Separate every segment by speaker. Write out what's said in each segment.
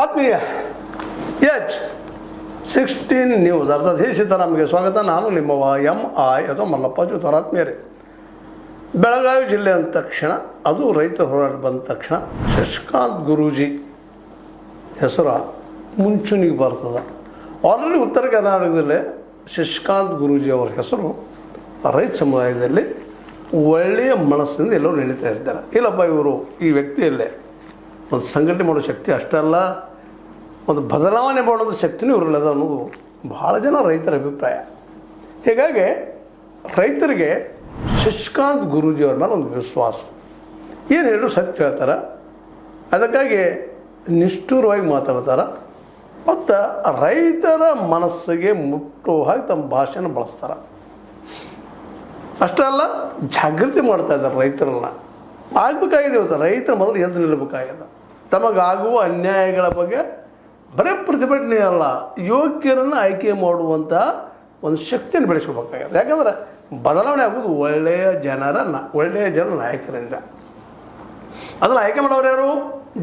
Speaker 1: ಆತ್ಮೀಯ H16 news ಅರ್ಥಾತ್ ಹೇ ಸೀತಾರಾಮ್ಗೆ ಸ್ವಾಗತ. ನಾನು ನಿಮ್ಮವ MI ಅಥವಾ ಮಲ್ಲಪ್ಪ ಜೋತಾರಾತ್ಮೀಯರೇ. ಬೆಳಗಾವಿ ಜಿಲ್ಲೆ ಅಂದ ತಕ್ಷಣ, ಅದು ರೈತರ ಹೋರಾಟ ಬಂದ ತಕ್ಷಣ ಶಶಿಕಾಂತ್ ಗುರೂಜಿ ಹೆಸರು ಮುಂಚೂಣಿಗೆ ಬರ್ತದೆ. ಆಲ್ರೆಡಿ ಉತ್ತರ ಕರ್ನಾಟಕದಲ್ಲೇ ಶಶಿಕಾಂತ್ ಗುರೂಜಿ ಅವರ ಹೆಸರು ರೈತ ಸಮುದಾಯದಲ್ಲಿ ಒಳ್ಳೆಯ ಮನಸ್ಸಿಂದ ಎಲ್ಲರೂ ನಡೀತಾ ಇರ್ತಾರೆ. ಇಲ್ಲಪ್ಪ ಇವರು ಈ ವ್ಯಕ್ತಿಯಲ್ಲೇ ಒಂದು ಸಂಘಟನೆ ಮಾಡೋ ಶಕ್ತಿ ಅಷ್ಟಲ್ಲ, ಒಂದು ಬದಲಾವಣೆ ಮಾಡೋದು ಶಕ್ತಿನೂ ಇರಲಿಲ್ಲ ಅನ್ನೋದು ಭಾಳ ಜನ ರೈತರ ಅಭಿಪ್ರಾಯ. ಹೀಗಾಗಿ ರೈತರಿಗೆ ಶಶಿಕಾಂತ್ ಗುರೂಜಿಯವ್ರ ಮೇಲೆ ಒಂದು ವಿಶ್ವಾಸ, ಏನು ಹೇಳಿದ್ರು ಸತ್ಯ ಹೇಳ್ತಾರೆ, ಅದಕ್ಕಾಗಿ ನಿಷ್ಠುರವಾಗಿ ಮಾತಾಡ್ತಾರೆ ಮತ್ತು ರೈತರ ಮನಸ್ಸಿಗೆ ಮುಟ್ಟೋ ಹಾಗೆ ತಮ್ಮ ಭಾಷೆನ ಬಳಸ್ತಾರೆ. ಅಷ್ಟೇ ಅಲ್ಲ, ಜಾಗೃತಿ ಮಾಡ್ತಾ ಇದ್ದಾರೆ ರೈತರನ್ನ. ಆಗಬೇಕಾಗಿದೆ ಇವತ್ತು ರೈತರ ಮೊದಲು ಎದ್ದು ನಿಲ್ಲಬೇಕಾಗಿದೆ. ತಮಗಾಗುವ ಅನ್ಯಾಯಗಳ ಬಗ್ಗೆ ಬರೀ ಪ್ರತಿಭಟನೆ ಅಲ್ಲ, ಯೋಗ್ಯರನ್ನು ಆಯ್ಕೆ ಮಾಡುವಂಥ ಒಂದು ಶಕ್ತಿಯನ್ನು ಬೆಳೆಸ್ಕೋಬೇಕಾಗಿದೆ. ಯಾಕಂದ್ರೆ ಬದಲಾವಣೆ ಆಗೋದು ಒಳ್ಳೆಯ ಜನ ನಾಯಕರಿಂದ. ಅದನ್ನು ಆಯ್ಕೆ ಮಾಡೋರು ಯಾರು?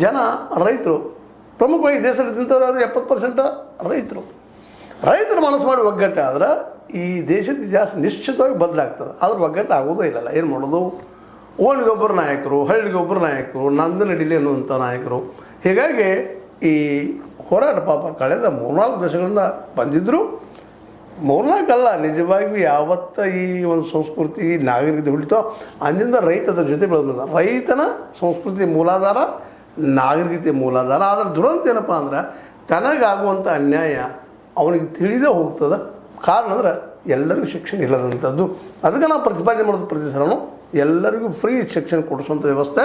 Speaker 1: ಜನ, ರೈತರು. ಪ್ರಮುಖವಾಗಿ ದೇಶದಲ್ಲಿ ನಿಂತವ್ರು ಯಾರು? 70% ರೈತರು. ರೈತರ ಮನಸ್ಸು ಮಾಡಿ ಒಗ್ಗಟ್ಟು ಆದ್ರೆ ಈ ದೇಶದ ಇತಿಹಾಸ ನಿಶ್ಚಿತವಾಗಿ ಬದಲಾಗ್ತದೆ. ಆದ್ರೆ ಒಗ್ಗಟ್ಟು ಆಗೋದೇ ಇಲ್ಲಲ್ಲ. ಏನು ಮಾಡೋದು? ಓಣಿಗೊಬ್ಬರು ನಾಯಕರು, ಹಳ್ಳಿಗೊಬ್ಬರು ನಾಯಕರು, ನಂದು ನಡೀಲಿ ಅನ್ನುವಂಥ ನಾಯಕರು. ಹೀಗಾಗಿ ಈ ಹೋರಾಟ ಪಾಪ ಕಳೆದ 3-4 ದಶಕಗಳಿಂದ ಬಂದಿದ್ದರು. 3-4 ಅಲ್ಲ, ನಿಜವಾಗಿ ಯಾವತ್ತ ಈ ಒಂದು ಸಂಸ್ಕೃತಿ ನಾಗರಿಕತೆ ಹುಟ್ಟಿತೋ ಅಂದಿಂದ ರೈತದ ಜೊತೆ ಬೆಳೆದ. ರೈತನ ಸಂಸ್ಕೃತಿ ಮೂಲಾಧಾರ, ನಾಗರಿಕತೆ ಮೂಲಾಧಾರ. ಆದರೆ ದುರಂತ ಏನಪ್ಪ ಅಂದ್ರೆ ತನಗಾಗುವಂಥ ಅನ್ಯಾಯ ಅವನಿಗೆ ತಿಳಿದೇ ಹೋಗ್ತದೆ. ಕಾರಣ ಅಂದ್ರೆ ಎಲ್ಲರಿಗೂ ಶಿಕ್ಷಣ ಇಲ್ಲದಂಥದ್ದು. ಅದಕ್ಕೆ ನಾವು ಪ್ರತಿಪಾದನೆ ಮಾಡೋದು ಪ್ರತಿ ಸಲನೂ ಎಲ್ಲರಿಗೂ ಫ್ರೀ ಶಿಕ್ಷಣ ಕೊಡಿಸುವಂಥ ವ್ಯವಸ್ಥೆ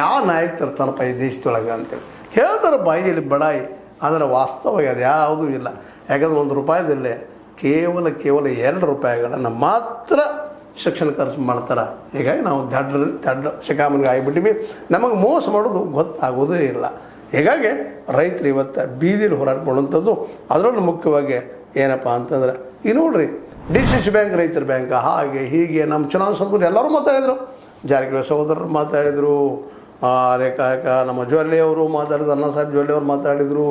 Speaker 1: ಯಾವ ನಾಯಕ ತರ್ತಾನಪ್ಪ ಈ ದೇಶದೊಳಗೆ ಅಂತೇಳಿ ಹೇಳ್ತಾರೆ ಬಾಯಿಯಲ್ಲಿ ಬಡಾಯಿ. ಆದರೆ ವಾಸ್ತವವಾಗಿ ಅದು ಯಾವುದೂ ಇಲ್ಲ. ಯಾಕಂದ್ರೆ ₹1 ಕೇವಲ 2 ರೂಪಾಯಿಗಳನ್ನು ಮಾತ್ರ ಶಿಕ್ಷಣ ಖರ್ಚು ಮಾಡ್ತಾರೆ. ಹೀಗಾಗಿ ನಾವು ದಡ್ಡ ಶಿಖಾಮಣಿಗೆ ಆಗಿಬಿಟ್ಟಿವಿ. ನಮಗೆ ಮೋಸ ಮಾಡೋದು ಗೊತ್ತಾಗೋದೇ ಇಲ್ಲ. ಹೀಗಾಗಿ ರೈತರು ಇವತ್ತು ಬೀದಿಲಿ ಹೋರಾಟ ಮಾಡುವಂಥದ್ದು. ಅದರಲ್ಲೂ ಮುಖ್ಯವಾಗಿ ಏನಪ್ಪ ಅಂತಂದ್ರೆ ಈ ನೋಡ್ರಿ, DCC ಬ್ಯಾಂಕ್ ರೈತರ ಬ್ಯಾಂಕ್, ಹಾಗೆ ಹೀಗೆ ನಮ್ಮ ಚುನಾವಣಾ ಸಂದರ್ಭ ಎಲ್ಲರೂ ಮಾತಾಡಿದರು. ಜಾರಕಿಹೊಳಿ ಸಹೋದರರು ಮಾತಾಡಿದರು, ರೇಖಾಯಕ ನಮ್ಮ ಜೊಲ್ಲೆ ಅವರು ಮಾತಾಡಿದ್ರು, ಅಣ್ಣಾ ಸಾಹೇಬ್ ಜೊಲ್ಲೆ ಅವರು ಮಾತಾಡಿದರು,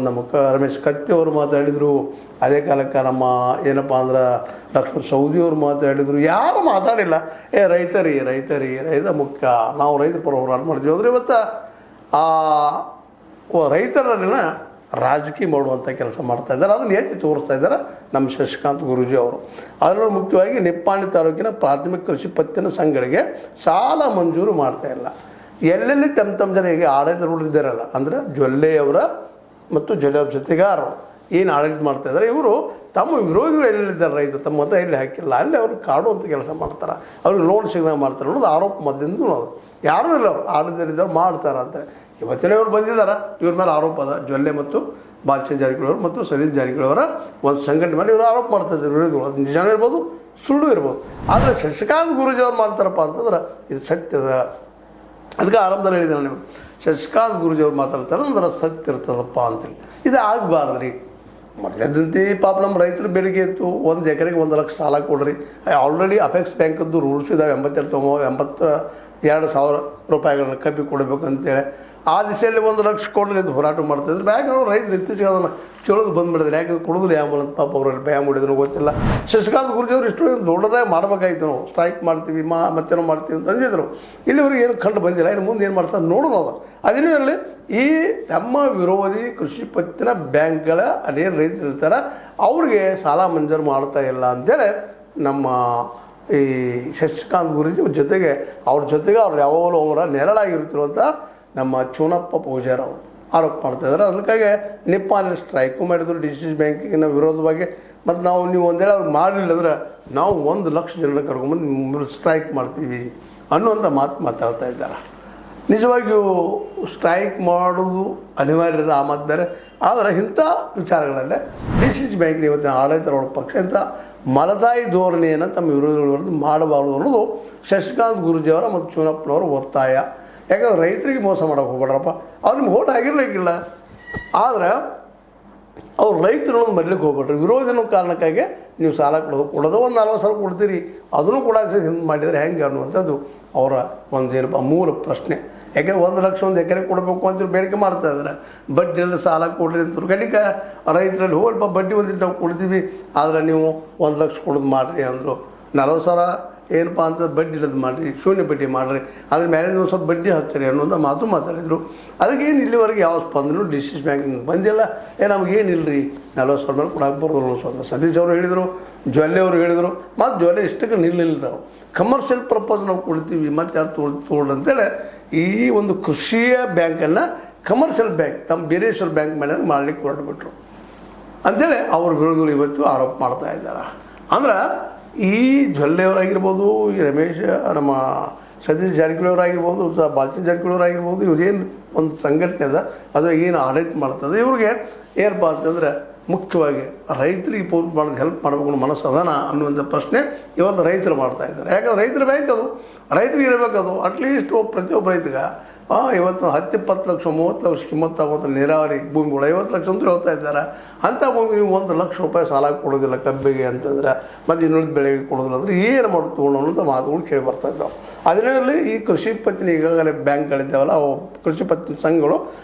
Speaker 1: ನಮ್ಮ ರಮೇಶ್ ಕತ್ತಿ ಅವರು ಮಾತಾಡಿದರು. ಅದೇ ಕಾಲಕ್ಕೆ ನಮ್ಮ ಏನಪ್ಪ ಅಂದ್ರೆ ಡಾಕ್ಟರ್ ಸೌದಿಯವರು ಮಾತಾಡಿದರು. ಯಾರು ಮಾತಾಡಿಲ್ಲ. ರೈತ ಮುಖ್ಯ, ನಾವು ರೈತರ ಪರ ಹೋರಾಟ ಮಾಡ್ತೀವಿ ಅಂದರೆ ಇವತ್ತು ರೈತರಲ್ಲಿನ ರಾಜಕೀಯ ಮಾಡುವಂಥ ಕೆಲಸ ಮಾಡ್ತಾ ಇದ್ದಾರೆ. ಅದನ್ನು ಎತ್ತಿ ತೋರಿಸ್ತಾ ಇದ್ದಾರೆ ನಮ್ಮ ಶಶಿಕಾಂತ್ ಗುರೂಜಿ ಅವರು. ಅದರಲ್ಲೂ ಮುಖ್ಯವಾಗಿ ನಿಪ್ಪಾಣಿ ತಾಲೂಕಿನ ಪ್ರಾಥಮಿಕ ಕೃಷಿ ಪತ್ತಿನ ಸಂಘಗಳಿಗೆ ಸಾಲ ಮಂಜೂರು ಮಾಡ್ತಾ ಇಲ್ಲ. ಎಲ್ಲೆಲ್ಲಿ ತಮ್ಮ ಜನ ಈಗ ಆಡಳಿತರು ಇದ್ದಾರಲ್ಲ, ಅಂದರೆ ಜೊಲ್ಲೆಯವರ ಮತ್ತು ಜೊಲ್ಲೆಯವ್ರ ಜೊತೆಗಾರರು ಏನು ಆಡಳಿತ ಮಾಡ್ತಾ ಇದ್ದಾರೆ, ಇವರು ತಮ್ಮ ವಿರೋಧಿಗಳು ಎಲ್ಲಿದ್ದಾರೆ, ರೈತರು ತಮ್ಮ ಮತ ಎಲ್ಲಿ ಹಾಕಿಲ್ಲ ಅಲ್ಲಿ ಅವ್ರಿಗೆ ಕಾಡುವಂಥ ಕೆಲಸ ಮಾಡ್ತಾರೆ, ಅವ್ರಿಗೆ ಲೋನ್ ಸಿಗದಂಗೆ ಮಾಡ್ತಾರೆ ಅನ್ನೋದು ಆರೋಪ ಮಧ್ಯದಿಂದ ಅದು ಯಾರೂ ಇಲ್ಲ. ಅವರು ಆಡಳಿತರಿದ್ದವ್ರು ಮಾಡ್ತಾರೆ ಅಂತ ಇವತ್ತಿನ ಇವರು ಬಂದಿದ್ದಾರೆ. ಇವ್ರ ಮೇಲೆ ಆರೋಪ ಅದ. ಜೊಲ್ಲೆ ಮತ್ತು ಬಾಲಚಂದ್ರ ಜಾರಕಿಹೊಳಿ ಅವರು ಮತ್ತು ಸತೀಶ್ ಜಾರಕಿಹೊಳಿ ಅವರ ಒಂದು ಸಂಘಟನೆ ಮೇಲೆ ಇವರು ಆರೋಪ ಮಾಡ್ತಾಯಿದ್ದಾರೆ ವಿರೋಧಿಗಳು. ಅದು ನಿಜಾನೂ ಇರ್ಬೋದು, ಸುಳ್ಳು ಇರ್ಬೋದು. ಆದರೆ ಶಶಿಕಾಂತ್ ಗುರೂಜಿ ಅವ್ರು ಮಾಡ್ತಾರಪ್ಪ ಅಂತಂದ್ರೆ ಇದು ಸತ್ಯದ. ಅದಕ್ಕೆ ಆರಂಭದಲ್ಲಿ ಹೇಳಿದೆ ನಾನು, ಶಶಿಕಾಂತ್ ಗುರೂಜಿ ಅವ್ರು ಮಾತಾಡ್ತಾರೆ ಅಂದ್ರೆ ಸತ್ಯ ಇರ್ತದಪ್ಪ ಅಂತೇಳಿ. ಇದು ಆಗಬಾರ್ದು ರೀ. ಮೊದಲೇದಂತೆ ಪಾಪ ನಮ್ಮ ರೈತರು ಬೇಡಿಕೆ ಇತ್ತು, 1 ಎಕರೆಗೆ 1 ಲಕ್ಷ ಸಾಲ ಕೊಡ್ರಿ. ಆಲ್ರೆಡಿ ಅಪೆಕ್ಸ್ ಬ್ಯಾಂಕದ್ದು ರೂಲ್ಸ್ ಇದ್ದಾವೆ. 82,000 ರೂಪಾಯಿಗಳನ್ನ ಕಬ್ಬಿ ಕೊಡಬೇಕು ಅಂತೇಳಿ ಆ ದಿಶೆಯಲ್ಲಿ 1 ಲಕ್ಷ ಕೊಡಲಿ ಅಂತ ಹೋರಾಟ ಮಾಡ್ತಾಯಿದ್ರು. ಬ್ಯಾಂಕ್ ಅವರು ರೈತರು ಇತ್ತೀಚೆಗೆ ಅದನ್ನು ಕೇಳೋದು ಬಂದುಬಿಡಿದ್ರೆ, ಯಾಕಂದ್ರೆ ಕೊಡೋದಿಲ್ಲ ಯಾವ ಪಾಪ ಅವರಲ್ಲಿ ಭಯ ಮಾಡಿದ್ರು ಗೊತ್ತಿಲ್ಲ. ಶಶಿಕಾಂತ್ ಗುರೂಜಿ ಅವರು ಇಷ್ಟು ದೊಡ್ಡದಾಗಿ ಮಾಡಬೇಕಾಗಿತ್ತು. ನಾವು ಸ್ಟ್ರೈಕ್ ಮಾಡ್ತೀವಿ, ಮತ್ತೇನೋ ಮಾಡ್ತೀವಿ ಅಂತ ಅಂದಿದ್ರು. ಇಲ್ಲಿವರೆಗೆ ಏನು ಕಂಡು ಬಂದಿಲ್ಲ. ಇನ್ನು ಮುಂದೆ ಏನು ಮಾಡ್ತಾರೆ ನೋಡೋಣ. ಅದೇನೂ ಇರಲಿ, ಈ ನಮ್ಮ ವಿರೋಧಿ ಕೃಷಿ ಪತ್ತಿನ ಬ್ಯಾಂಕ್ಗಳ ಅಲ್ಲೇನು ರೈತರು ಇರ್ತಾರೆ ಅವ್ರಿಗೆ ಸಾಲ ಮಂಜೂರು ಮಾಡ್ತಾ ಇಲ್ಲ ಅಂತೇಳಿ ನಮ್ಮ ಈ ಶಶಿಕಾಂತ್ ಗುರೂಜಿ ಜೊತೆಗೆ ಅವ್ರು ಯಾವಾಗಲೂ ಅವರ ನೆರಳಾಗಿರ್ತಿರುವಂಥ ನಮ್ಮ ಚೂನಪ್ಪ ಪೂಜಾರಿ ಅವರು ಆರೋಪ ಮಾಡ್ತಾಯಿದ್ದಾರೆ. ಅದಕ್ಕಾಗಿ ನಿಪ್ಪಾಣಿ ಸ್ಟ್ರೈಕು ಮಾಡಿದ್ರು DCC ಬ್ಯಾಂಕಿನ ವಿರೋಧವಾಗಿ. ಮತ್ತು ನೀವು ಒಂದೇಳೆ ಅವ್ರು ಮಾಡಲಿಲ್ಲ ಅಂದರೆ ನಾವು 1 ಲಕ್ಷ ಜನರ ಕರ್ಕೊಂಡ್ಬಂದು ಸ್ಟ್ರೈಕ್ ಮಾಡ್ತೀವಿ ಅನ್ನುವಂಥ ಮಾತಾಡ್ತಾ ಇದ್ದಾರೆ. ನಿಜವಾಗಿಯೂ ಸ್ಟ್ರೈಕ್ ಮಾಡೋದು ಅನಿವಾರ್ಯದ ಆ ಮಾತು ಬೇರೆ. ಆದರೆ ಇಂಥ ವಿಚಾರಗಳಲ್ಲೇ DCC ಬ್ಯಾಂಕಿನ ಇವತ್ತಿನ ಆಡಳಿತ ಪಕ್ಷ ಇಂಥ ಮಲತಾಯಿ ಧೋರಣೆಯನ್ನು ತಮ್ಮ ವಿರೋಧಿಗಳು ಮಾಡಬಾರ್ದು ಅನ್ನೋದು ಶಶಿಕಾಂತ್ ಗುರೂಜಿಯವರ ಮತ್ತು ಚೂನಪ್ಪನವರ ಒತ್ತಾಯ. ಯಾಕಂದ್ರೆ ರೈತರಿಗೆ ಮೋಸ ಮಾಡೋಕೆ ಹೋಗ್ಬೇಡ್ರಪ್ಪ. ಅವ್ರು ನಿಮ್ಗೆ ಓಟ್ ಆಗಿರಲಿಕ್ಕಿಲ್ಲ, ಆದರೆ ಅವ್ರು ರೈತರು ಮರ್ಲಿಕ್ಕೆ ಹೋಗ್ಬೇಡ್ರಿ. ವಿರೋಧ ಅನ್ನೋ ಕಾರಣಕ್ಕಾಗಿ ನೀವು ಸಾಲ ಕೊಡೋದು 40,000 ಕೊಡ್ತೀರಿ, ಅದನ್ನು ಕೂಡ ಹಿಂದೆ ಮಾಡಿದರೆ ಹೆಂಗೆ ಅನ್ನುವಂಥದ್ದು ಅವರ ಒಂದು ಏನಪ್ಪ ಮೂಲ ಪ್ರಶ್ನೆ. ಯಾಕೆಂದ್ರೆ 1 ಲಕ್ಷ ಒಂದು ಎಕರೆ ಕೊಡಬೇಕು ಅಂತ ಬೇಡಿಕೆ ಮಾಡ್ತಾ ಇದ್ದಾರೆ. ಬಡ್ಡಿಯಲ್ಲಿ ಸಾಲ ಕೊಡ್ರಿ ಅಂತರು ಕಡಿಕ ರೈತರಲ್ಲಿ ಹೋಲ್ಪ ಬಡ್ಡಿ ಒಂದಿಟ್ಟು ನಾವು ಕೊಡ್ತೀವಿ, ಆದರೆ ನೀವು 1 ಲಕ್ಷ ಕೊಡೋದು ಮಾಡಿರಿ ಅಂದರು. 40 ಸಾವಿರ ಏನಪ್ಪ ಅಂತ ಬಡ್ಡಿ ಇಲ್ಲದು ಮಾಡಿರಿ, ಶೂನ್ಯ ಬಡ್ಡಿ ಮಾಡಿರಿ, ಅದ್ರ ಮೇಲೆ ಒಂದು ಸ್ವಲ್ಪ ಬಡ್ಡಿ ಹಚ್ಚಿರಿ ಅನ್ನೋಂಥ ಮಾತು ಮಾತಾಡಿದರು. ಅದಕ್ಕೇನು ಇಲ್ಲಿವರೆಗೆ ಯಾವ ಸ್ಪಂದನೂ ಡಿಸಿಸ್ ಬ್ಯಾಂಕಿಂದ ಬಂದಿಲ್ಲ. ನಮಗೇನಿಲ್ಲ ರೀ 40 ಸಾವಿರ ಮೇಲೆ ಕೊಡಕ್ಕೆ ಬರೋದು ಸ್ವಲ್ಪ ಸತೀಶ್ ಅವರು ಹೇಳಿದರು, ಜ್ವಾಲೆ ಅವರು ಹೇಳಿದರು. ಮತ್ತು ಜ್ವಾಲೆ ಇಷ್ಟಕ್ಕೆ ನಿಲ್ಲಿಲ್ಲ, ನಾವು ಕಮರ್ಷಿಯಲ್ ಪರ್ಪಸ್ ನಾವು ಕೊಡ್ತೀವಿ ಮತ್ತು ಯಾರು ತೋಳ್ರಿ ಅಂತೇಳಿ ಈ ಒಂದು ಕೃಷಿಯ ಬ್ಯಾಂಕನ್ನು ಕಮರ್ಷಿಯಲ್ ಬ್ಯಾಂಕ್ ತಮ್ಮ ಬೀರೇಶ್ವರ ಬ್ಯಾಂಕ್ ಮೇಲೆ ಮಾಡಲಿಕ್ಕೆ ಹೊರಟುಬಿಟ್ರು ಅಂಥೇಳಿ ಅವ್ರ ವಿರೋಧಿಗಳು ಇವತ್ತು ಆರೋಪ ಮಾಡ್ತಾ ಇದ್ದಾರೆ. ಅಂದ್ರೆ ಈ ಜ್ವಲ್ಲೆಯವರಾಗಿರ್ಬೋದು, ಈ ರಮೇಶ್ ನಮ್ಮ ಸತೀಶ್ ಜಾರಕಿಹೊಳಿ ಅವರಾಗಿರ್ಬೋದು, ಬಾಲಚಂದ್ರ ಜಾರಕಿಹೊಳಿ ಅವರಾಗಿರ್ಬೋದು, ಇವ್ರೇನು ಒಂದು ಸಂಘಟನೆ ಅದ ಅದು ಏನು ಆಡಳಿತ ಮಾಡ್ತದೆ, ಇವ್ರಿಗೆ ಏನಪ್ಪ ಅಂತಂದರೆ ಮುಖ್ಯವಾಗಿ ರೈತರಿಗೆ ಪೋಸ್ಟ್ ಮಾಡೋದು ಹೆಲ್ಪ್ ಮಾಡಬೇಕು ಅನ್ನೋ ಮನಸ್ಸು ಅದಾನ ಅನ್ನುವಂಥ ಪ್ರಶ್ನೆ ಇವತ್ತು ರೈತರು ಮಾಡ್ತಾ ಇದ್ದಾರೆ. ಯಾಕಂದ್ರೆ ರೈತರ ಬ್ಯಾಂಕ್ ಅದು, ರೈತರಿಗೆ ಇರಬೇಕದು. ಅಟ್ಲೀಸ್ಟ್ ಪ್ರತಿಯೊಬ್ಬ ರೈತಗೆ ಇವತ್ತು 10-20 ಲಕ್ಷ 30 ಲಕ್ಷ ಕಿಮ್ಮತ್ತಾಗುವಂಥ ನೀರಾವರಿ ಭೂಮಿಗಳು 50 ಲಕ್ಷ ಅಂತ ಹೇಳ್ತಾ ಇದ್ದಾರೆ. ಅಂಥ ಭೂಮಿ ನೀವು 1 ಲಕ್ಷ ರೂಪಾಯಿ ಸಾಲ ಕೊಡೋದಿಲ್ಲ ಕಬ್ಬಿಗೆ ಅಂತಂದ್ರೆ, ಮತ್ತು ಇನ್ನುಳಿದ ಬೆಳೆಗೆ ಕೊಡೋದಿಲ್ಲ ಅಂದರೆ ಏನು ಮಾಡೋದು ತೊಗೊಂಡು ಅನ್ನೋಂಥ ಮಾತುಗಳು ಕೇಳಿ ಬರ್ತಾ ಇದ್ದಾವೆ. ಅದರಲ್ಲಿ ಈ ಕೃಷಿ ಪತ್ತಿನ ಈಗಾಗಲೇ ಬ್ಯಾಂಕ್ಗಳಿದ್ದಾವಲ್ಲ, ಅವು ಕೃಷಿ ಪತ್ತಿನ ಸಂಘಗಳು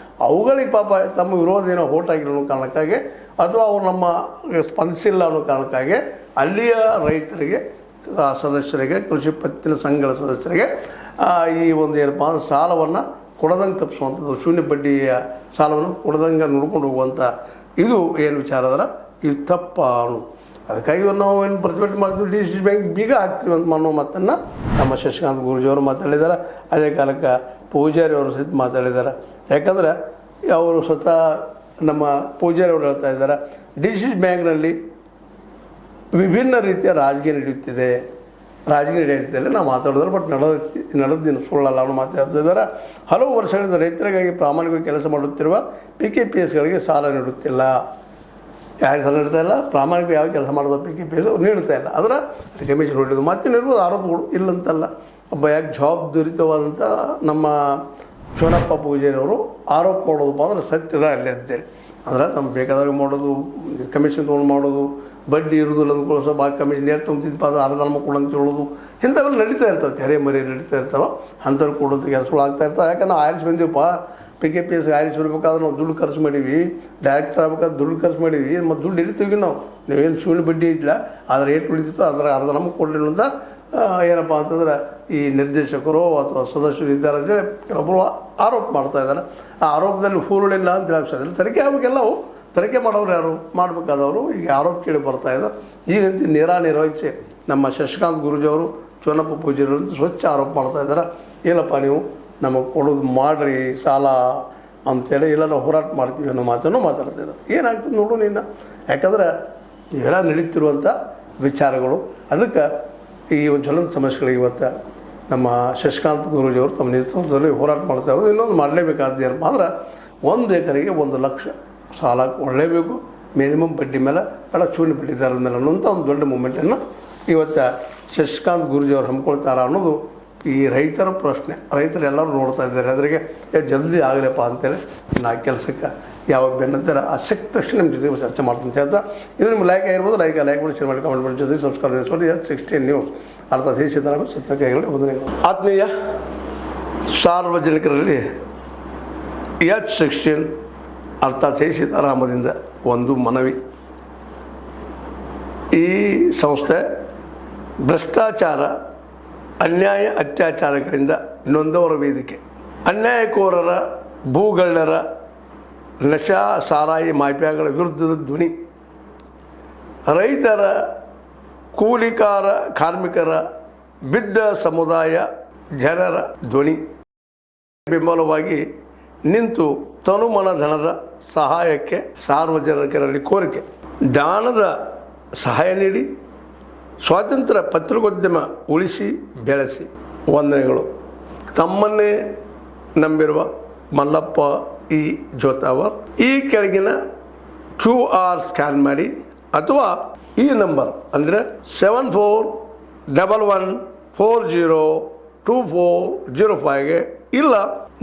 Speaker 1: ಅವುಗಳಿಗೆ ಪಾಪ ತಮ್ಮ ವಿರೋಧ ಏನೋ ಓಟ್ ಆಗಿಲ್ಲ ಅನ್ನೋ ಕಾರಣಕ್ಕಾಗಿ ಅಥವಾ ಅವ್ರು ನಮ್ಮ ಸ್ಪಂದಿಸಿಲ್ಲ ಅನ್ನೋ ಕಾರಣಕ್ಕಾಗಿ ಅಲ್ಲಿಯ ರೈತರಿಗೆ ಸದಸ್ಯರಿಗೆ ಕೃಷಿ ಪತ್ತಿನ ಸಂಘಗಳ ಸದಸ್ಯರಿಗೆ ಈ ಒಂದು ಏನಪ್ಪ ಸಾಲವನ್ನು ಕೊಡದಂಗೆ ತಪ್ಪಿಸುವಂಥದ್ದು, ಶೂನ್ಯ ಬಡ್ಡಿಯ ಸಾಲವನ್ನು ಕೊಡದಂಗೆ ನೋಡ್ಕೊಂಡು ಹೋಗುವಂಥ ಇದು ಏನು ವಿಚಾರ ಅದರ ಇದು ತಪ್ಪ ಅನ್ನೋದು. ಅದಕ್ಕಾಗಿ ನಾವು ಏನು ಪ್ರತಿಭಟನೆ ಮಾಡ್ತೀವಿ, ಡಿಸಿಸಿ ಬ್ಯಾಂಕ್ ಬೀಗ ಹಾಕ್ತೀವಿ ಅಂತ ಅನ್ನೋ ಮಾತನ್ನು ನಮ್ಮ ಶಶಿಕಾಂತ್ ಗುರೂಜಿಯವರು ಮಾತಾಡಿದ್ದಾರೆ. ಅದೇ ಕಾಲಕ್ಕೆ ಪೂಜಾರಿ ಅವರು ಸಹಿತ ಮಾತಾಡಿದ್ದಾರೆ. ಯಾಕಂದರೆ ಅವರು ಸ್ವತಃ ನಮ್ಮ ಪೂಜಾರಿ ಅವರು ಹೇಳ್ತಾ ಇದ್ದಾರೆ, ಡಿಸಿಸಿ ಬ್ಯಾಂಕ್ನಲ್ಲಿ ವಿಭಿನ್ನ ರೀತಿಯ ರಾಜಕೀಯ ನಡೆಯುತ್ತಿದೆ, ರಾಜಕೀಯ ನಡೆಯುತ್ತಿಲ್ಲ ನಾವು ಮಾತಾಡಿದ್ರೆ, ಬಟ್ ನಡೆದಿನ ಸುಳ್ಳಲ್ಲ ಅವನು ಮಾತಾಡ್ತಾ ಇದ್ದಾರೆ. ಹಲವು ವರ್ಷಗಳಿಂದ ರೈತರಿಗಾಗಿ ಪ್ರಾಮಾಣಿಕವಾಗಿ ಕೆಲಸ ಮಾಡುತ್ತಿರುವ PKPSಗಳಿಗೆ ಸಾಲ ನೀಡುತ್ತಿಲ್ಲ. ಯಾರಿಗೆ ಸಾಲ ನೀಡ್ತಾ ಇಲ್ಲ, ಪ್ರಾಮಾಣಿಕ ಯಾವ ಕೆಲಸ ಮಾಡೋದು PKPS ನೀಡ್ತಾ ಇಲ್ಲ. ಅದರ ಕಮಿಷನ್ ಹೊಡಿಯೋದು ಮತ್ತೇನಿರ್ಬೋದು ಆರೋಪಗಳು ಇಲ್ಲಂತಲ್ಲ. ಒಬ್ಬ ಯಾಕೆ ಜವಾಬ್ದಾರಿತವಾದಂಥ ನಮ್ಮ ಶಿವನಪ್ಪ ಪೂಜಾರಿಯವರು ಆರೋಪ ಮಾಡೋದಪ್ಪ ಅಂದ್ರೆ ಸತ್ಯದ ಅಲ್ಲೇ ಅಂತೇಳಿ. ಅಂದ್ರೆ ನಮ್ಗೆ ಬೇಕಾದವ್ರಿಗೆ ಮಾಡೋದು, ಕಮಿಷನ್ ತೊಗೊಂಡು ಮಾಡೋದು, ಬಡ್ಡಿ ಇರೋದಿಲ್ಲ ಅಂದ್ಕೊಳ್ಳೋ ಸ್ವಲ್ಪ ಆ ಕಮಿಷನ್ ಯಾರು ತುಂಬ್ತಿದ್ದಪ್ಪ ಅದು ಅರ್ಧ ನಮ್ಮ ಕೊಡು ಅಂತ ಹೇಳೋದು, ಇಂಥವೆಲ್ಲ ನಡೀತಾ ಇರ್ತಾವೆ, ತೆರೆ ಮರಿ ನಡೀತಾ ಇರ್ತಾವೆ. ಅಂಥವ್ರು ಕೊಡೋಂಥ ಕೆಲಸಗಳು ಆಗ್ತಾ ಇರ್ತಾವೆ. ಯಾಕಂದ್ರೆ ನಾವು ಆರಿಸಿ ಬಂದೀವಪ್ಪ, PKPS ಆರಿಸಿ ಬರ್ಬೇಕಾದ್ರೆ ನಾವು ದುಡ್ಡು ಖರ್ಚು ಮಾಡೀವಿ, ಡೈರೆಕ್ಟರ್ ಆಗ್ಬೇಕಾದ್ರೆ ದುಡ್ಡು ಖರ್ಚು ಮಾಡೀವಿ, ಮತ್ತು ದುಡ್ಡು ಹಿಡಿತೀವಿ ನಾವು. ನೀವೇನು ಶೂನ್ಯ ಬಡ್ಡಿ ಇದ್ದಿಲ್ಲ, ಆದರೆ ಏಟು ಉಳಿದಿತ್ತು ಅದರ ಅರ್ಧ ನಮಗೆ ಕೊಡಲಿಲ್ಲ ಅಂತ ಏನಪ್ಪ ಅಂತಂದ್ರೆ ಈ ನಿರ್ದೇಶಕರು ಅಥವಾ ಸದಸ್ಯರು ಇದ್ದಾರೆ ಅಂತೇಳಿ ಕೆಲವೊಬ್ಬರು ಆರೋಪ ಮಾಡ್ತಾ ಇದ್ದಾರೆ. ಆ ಆರೋಪದಲ್ಲಿ ಹೂರುಳಿಲ್ಲ ಅಂತ ಹೇಳೋದಿಲ್ಲ. ತನಿಖೆ ಆಗಬೇಕೆಲ್ಲವು, ತನಿಖೆ ಮಾಡೋರು ಯಾರು, ಮಾಡಬೇಕಾದವರು ಈಗ ಆರೋಪ ಕೇಳಿ ಬರ್ತಾ ಇದ್ದಾರೆ. ಈಗಂತೂ ನಿರ್ವಹಿಸಿ ನಮ್ಮ ಶಶಿಕಾಂತ್ ಗುರೂಜಿಯವರು ಚೋನಪ್ಪ ಪೂಜಾರಿ ಅಂತ ಸ್ವಚ್ಛ ಆರೋಪ ಮಾಡ್ತಾ ಇದ್ದಾರೆ. ಏನಪ್ಪ ನೀವು ನಮಗೆ ಕೊಡೋದು ಮಾಡಿರಿ ಸಾಲ ಅಂಥೇಳಿ, ಇಲ್ಲ ನಾವು ಹೋರಾಟ ಮಾಡ್ತೀವಿ ಅನ್ನೋ ಮಾತನ್ನು ಮಾತಾಡ್ತಾ ಇದ್ದಾರೆ. ಏನಾಗ್ತದೆ ನೋಡು ನಿನ್ನ, ಯಾಕಂದ್ರೆ ಇವೆಲ್ಲ ನಡೀತಿರುವಂಥ ವಿಚಾರಗಳು. ಅದಕ್ಕೆ ಈ ಒಂದು ಜ್ವಲಂತ ಸಮಸ್ಯೆಗಳಿಗೆ ಇವತ್ತು ನಮ್ಮ ಶಶಿಕಾಂತ್ ಗುರೂಜಿಯವರು ತಮ್ಮ ನೇತೃತ್ವದಲ್ಲಿ ಹೋರಾಟ ಮಾಡ್ತಾ ಇರೋದು. ಇನ್ನೊಂದು ಮಾಡಲೇಬೇಕಾದ್ದು ಏನಪ್ಪ ಅಂದ್ರೆ 1 ಎಕರೆಗೆ 1 ಲಕ್ಷ ಸಾಲ ಕೊಡಲೇಬೇಕು, ಮಿನಿಮಮ್ ಬಡ್ಡಿ ಮೇಲೆ ಶೂನ್ಯ ಬಡ್ಡಿ ದರದ ಮೇಲೆ ಅನ್ನೋಂಥ ಒಂದು ದೊಡ್ಡ ಮೂಮೆಂಟನ್ನು ಇವತ್ತು ಶಶಿಕಾಂತ್ ಗುರೂಜಿಯವರು ಹಮ್ಮಿಕೊಳ್ತಾರ ಅನ್ನೋದು ಈ ರೈತರ ಪ್ರಶ್ನೆ. ರೈತರು ಎಲ್ಲರೂ ನೋಡ್ತಾ ಇದ್ದಾರೆ. ಅದರಿಗೆ ಜಲ್ದಿ ಆಗಲಪ್ಪ ಅಂತೇಳಿ ನಾ ಕೆಲಸಕ್ಕೆ ಯಾವಾಗ ಬೆನ್ನಂತಾರೆ ಆ ಸಿಕ್ಕ ತಕ್ಷಣ ನಿಮ್ಮ ಜೊತೆಗೆ ಚರ್ಚೆ ಮಾಡ್ತೀನಿ ಅಂತ ಹೇಳ್ತಾ, ಇದು ನಿಮ್ಮ ಲೈಕ್ ಆಗಿರ್ಬೋದು, ಲೈಕ್ ಮಾಡಿ ಶೇರ್ ಮಾಡಿ ಕಮೆಂಟ್ ಮಾಡಿ ಜೊತೆಗೆ ಸಬ್ಸ್ಕ್ರೈಬ್ ಮಾಡಿ. 16 ನ್ಯೂಸ್ ಅರ್ಥಾತ್ ದೇಶದ ಸತ್ಯಕಾಯಿಗಳು ವಂದನೆಗಳು. ಆತ್ಮೀಯ ಸಾರ್ವಜನಿಕರಲ್ಲಿ H16 ಅರ್ಥಾತ್ ಸೀತಾರಾಮದಿಂದ ಒಂದು ಮನವಿ. ಈ ಸಂಸ್ಥೆ ಭ್ರಷ್ಟಾಚಾರ, ಅನ್ಯಾಯ, ಅತ್ಯಾಚಾರಗಳಿಂದ ನೊಂದವರ ವೇದಿಕೆ. ಅನ್ಯಾಯಕೋರರ, ಭೂಗಳ್ಳರ, ನಶಾ ಸಾರಾಯಿ ಮಾಫಿಯಾಗಳ ವಿರುದ್ಧದ ಧ್ವನಿ. ರೈತರ, ಕೂಲಿಕಾರ, ಕಾರ್ಮಿಕರ, ಬಿದ್ದ ಸಮುದಾಯ ಜನರ ಧ್ವನಿ. ಬೆಂಬಲವಾಗಿ ನಿಂತು ತನುಮನ ಧನದ ಸಹಾಯಕ್ಕೆ ಸಾರ್ವಜನಿಕರಲ್ಲಿ ಕೋರಿಕೆ. ದಾನದ ಸಹಾಯ ನೀಡಿ ಸ್ವಾತಂತ್ರ್ಯ ಪತ್ರಿಕೋದ್ಯಮ ಉಳಿಸಿ ಬೆಳೆಸಿ. ವಂದನೆಗಳು. ತಮ್ಮನ್ನೇ ನಂಬಿರುವ ಮಲ್ಲಪ್ಪ ಇ ಜೋತಾವರ್. ಈ ಕೆಳಗಿನ QR ಸ್ಕ್ಯಾನ್ ಮಾಡಿ ಅಥವಾ ಈ ನಂಬರ್ ಅಂದರೆ 7411402405ಗೆ ಇಲ್ಲ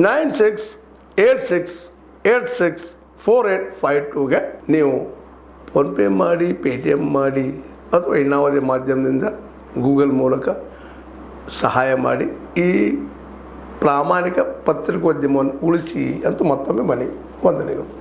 Speaker 1: 9686864852ಗೆ ನೀವು ಫೋನ್ಪೇ ಮಾಡಿ, ಪೇಟಿಎಮ್ ಮಾಡಿ ಅಥವಾ ಇನ್ನಾವುದೇ ಮಾಧ್ಯಮದಿಂದ ಗೂಗಲ್ ಮೂಲಕ ಸಹಾಯ ಮಾಡಿ. ಈ ಪ್ರಾಮಾಣಿಕ ಪತ್ರಿಕೋದ್ಯಮವನ್ನು ಉಳಿಸಿ ಅಂತ ಮತ್ತೊಮ್ಮೆ ಮನವಿ. ವಂದನೆಗಳು.